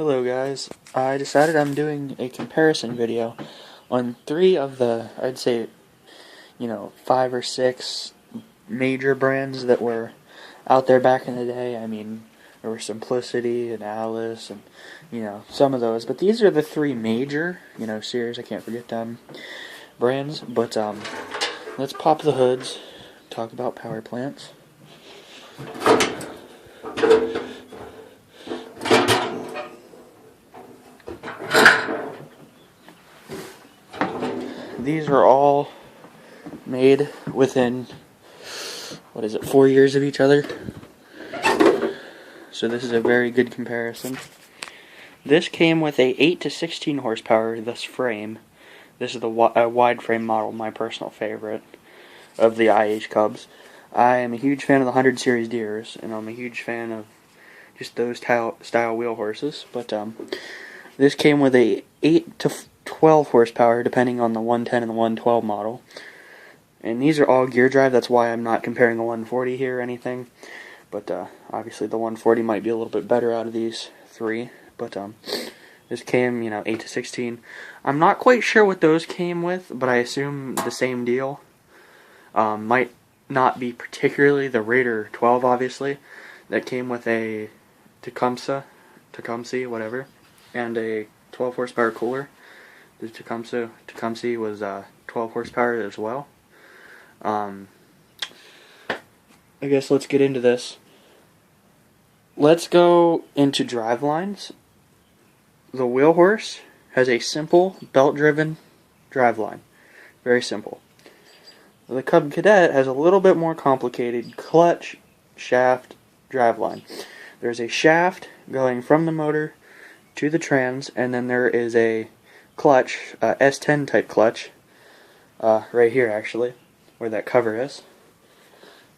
Hello guys, I decided I'm doing a comparison video on three of the, I'd say, 5 or 6 major brands that were out there back in the day. I mean, there were Simplicity and Alice and, some of those. But these are the three major, series, I can't forget them, brands. But, let's pop the hoods, talk about power plants. These are all made within, 4 years of each other. So this is a very good comparison. This came with a 8 to 16 horsepower, this frame. This is a wide frame model, my personal favorite of the IH Cubs. I am a huge fan of the 100 series Deers, and I'm a huge fan of just those style wheel horses. But this came with a 8 to 12 horsepower, depending on the 110 and the 112 model. And these are all gear drive. That's why I'm not comparing the 140 here or anything. But obviously the 140 might be a little bit better out of these three. But this came, 8 to 16. I'm not quite sure what those came with, but I assume the same deal. Might not be particularly the Raider 12, obviously. That came with a Tecumseh, whatever, and a 12 horsepower cooler. The Tecumseh was 12 horsepower as well. I guess let's get into this. Let's go into Drivelines. The wheel horse has a simple belt-driven driveline. Very simple. The Cub Cadet has a little bit more complicated clutch, shaft, driveline. There's a shaft going from the motor to the trans, and then there is a clutch, S10 type clutch, right here actually, where that cover is.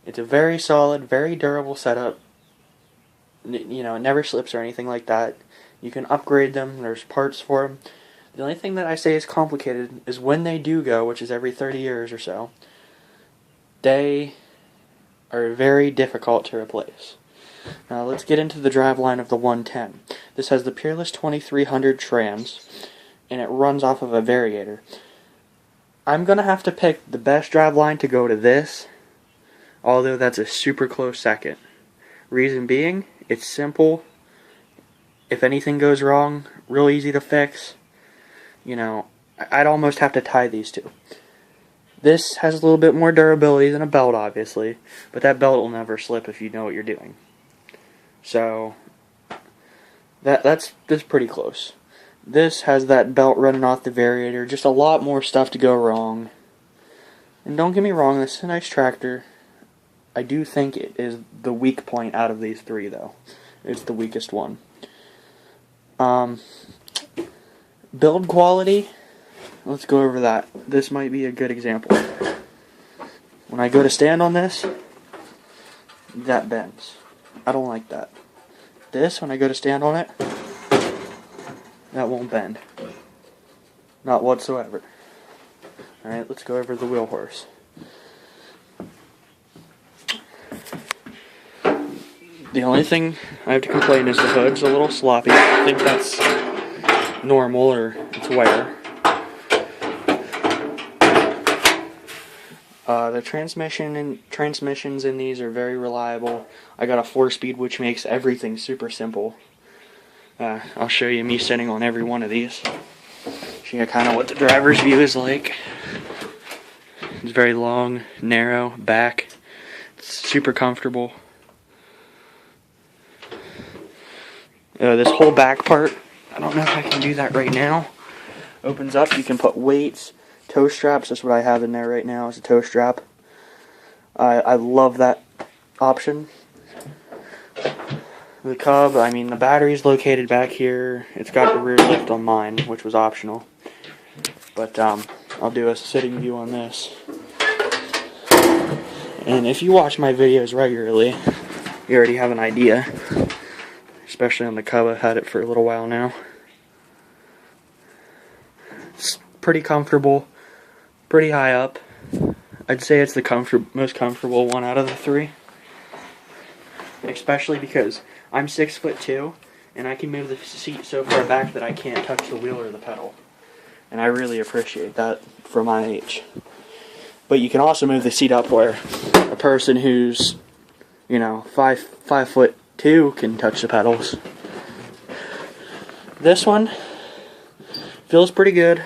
It's a very solid, very durable setup. It never slips or anything like that. You can upgrade them, there's parts for them. The only thing that I say is complicated is when they do go, which is every 30 years or so, they are very difficult to replace. Now let's get into the driveline of the 110. This has the Peerless 2300 trans, and it runs off of a variator. I'm going to have to pick the best driveline to go to this, although that's a super close second. Reason being, it's simple. If anything goes wrong, real easy to fix. I'd almost have to tie these two. This has a little bit more durability than a belt, obviously, but that belt will never slip if you know what you're doing. So, that's pretty close. This has that belt running off the variator, just a lot more stuff to go wrong. And don't get me wrong, this is a nice tractor. I do think it is the weak point out of these three, though. It's the weakest one. Build quality, let's go over that. This might be a good example. When I go to stand on this, that bends. I don't like that. This, when I go to stand on it, that won't bend. Not whatsoever. Alright, let's go over the wheel horse. The only thing I have to complain is the hood's a little sloppy. I think that's normal, or it's wear. The transmissions in these are very reliable. I got a 4-speed, which makes everything super simple. I'll show you me sitting on every one of these. Show you kind of what the driver's view is like. It's very long, narrow, back. It's super comfortable. This whole back part, I don't know if I can do that right now. Opens up, you can put weights, toe straps. That's what I have in there right now, is a toe strap. I love that option. The Cub, the battery's located back here. It's got a rear lift on mine, which was optional. But I'll do a sitting view on this. And if you watch my videos regularly, you already have an idea. Especially on the Cub, I've had it for a little while now. It's pretty comfortable, pretty high up. I'd say it's the most comfortable one out of the three. Especially because I'm 6'2", and I can move the seat so far back that I can't touch the wheel or the pedal. And I really appreciate that for my age. But you can also move the seat up where a person who's, you know, 5'2" can touch the pedals. This one feels pretty good.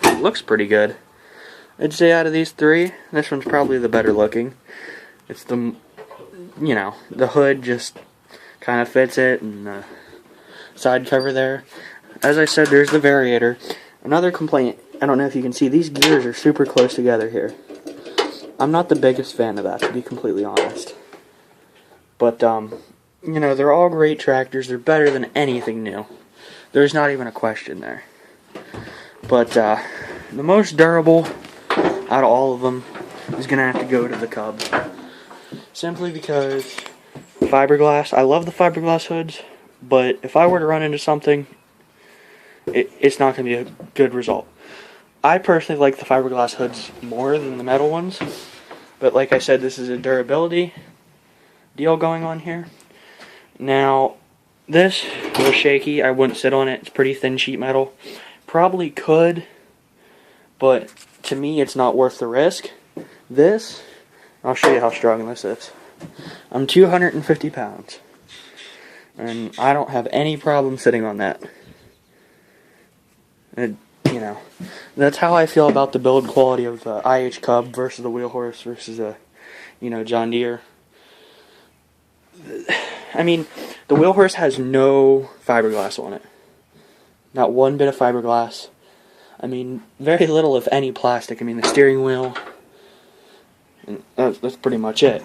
It looks pretty good. I'd say out of these three, this one's probably the better looking. It's the, you know, the hood just kind of fits it, and the side cover there. As I said, there's the variator. Another complaint, I don't know if you can see, these gears are super close together here. I'm not the biggest fan of that, to be completely honest. But, you know, they're all great tractors. They're better than anything new. There's not even a question there. But, the most durable out of all of them is going to have to go to the Cub. Simply because fiberglass, I love the fiberglass hoods, but if I were to run into something, it's not going to be a good result. I personally like the fiberglass hoods more than the metal ones, but like I said, this is a durability deal going on here. Now, this was shaky. I wouldn't sit on it. It's pretty thin sheet metal. Probably could, but to me, it's not worth the risk. This, I'll show you how strong this is. I'm 250 pounds, and I don't have any problem sitting on that. And, you know, that's how I feel about the build quality of the IH Cub versus the Wheel Horse versus a, you know, John Deere. I mean, the Wheel Horse has no fiberglass on it. Not one bit of fiberglass. I mean, very little, if any, plastic. I mean, the steering wheel, and that's pretty much it.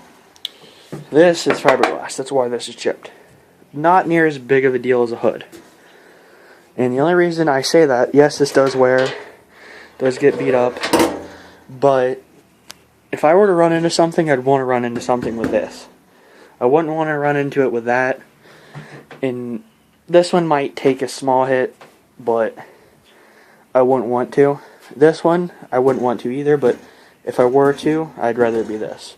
This is fiberglass. That's why this is chipped. Not near as big of a deal as a hood. And the only reason I say that, yes, this does wear, does get beat up, but if I were to run into something, I'd want to run into something with this. I wouldn't want to run into it with that. And this one might take a small hit, but I wouldn't want to. This one, I wouldn't want to either, but if I were to, I'd rather be this.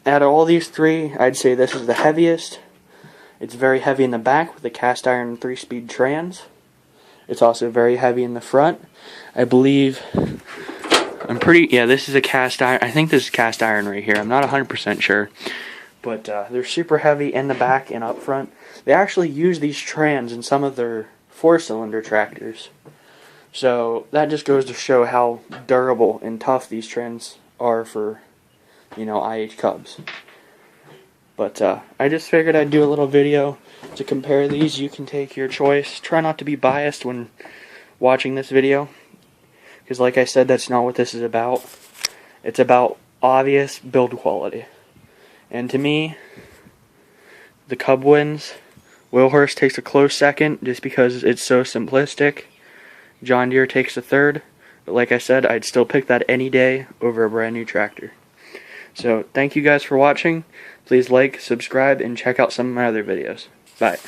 Out of all these three, I'd say this is the heaviest. It's very heavy in the back with the cast iron 3-speed trans. It's also very heavy in the front. I believe, yeah, this is a cast iron. I think this is cast iron right here. I'm not 100% sure. But they're super heavy in the back and up front. They actually use these trans in some of their 4-cylinder tractors. So that just goes to show how durable and tough these trans are for, you know, IH Cubs. But I just figured I'd do a little video to compare these. You can take your choice. Try not to be biased when watching this video, because like I said, that's not what this is about. It's about obvious build quality. And to me, the Cub wins. Wheel Horse takes a close second just because it's so simplistic. John Deere takes a third. But like I said, I'd still pick that any day over a brand new tractor. So thank you guys for watching. Please like, subscribe, and check out some of my other videos. Bye.